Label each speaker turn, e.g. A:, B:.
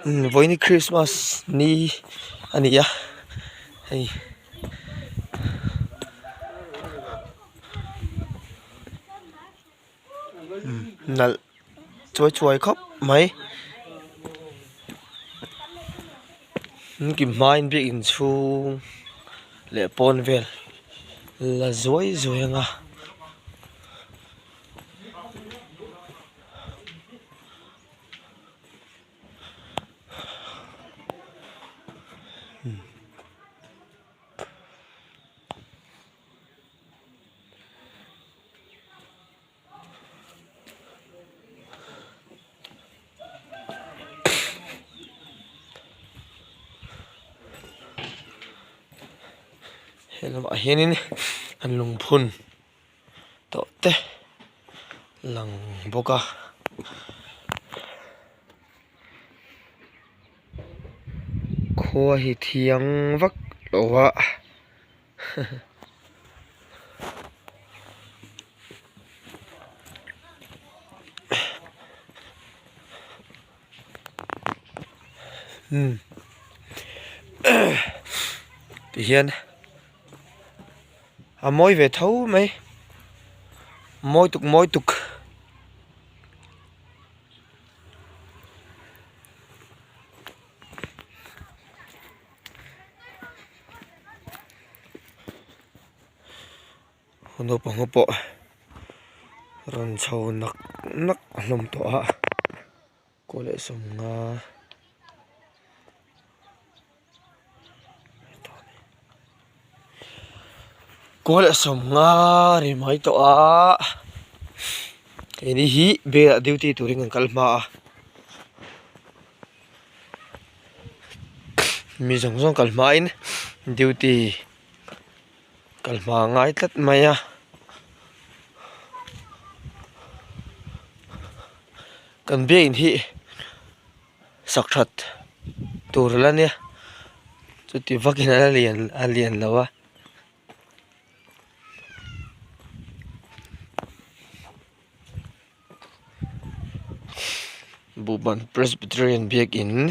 A: Với ni Christmas ni anh ya hay nal chuối khóc mấy kim mai bị in chu lệ pon về là dối à hello mà hiền đi anh lùng phun tổ te lằng boka khoa hi thiang vắc lộ ạ hiền à môi về thấu mấy môi tục hôn hộp bộ ron sâu nặc nặc lồng tỏa cô lệ sông nga cô lệ sông nga thì mấy tỏa cái này hi về duty tụi mình cần mà mi giống cần mà in duty cần mà ngay tất mày à cần biết hi sọc thật tụi rồi nè tụi thì vác cái này liền đâu à Buban Presbyterian Biakin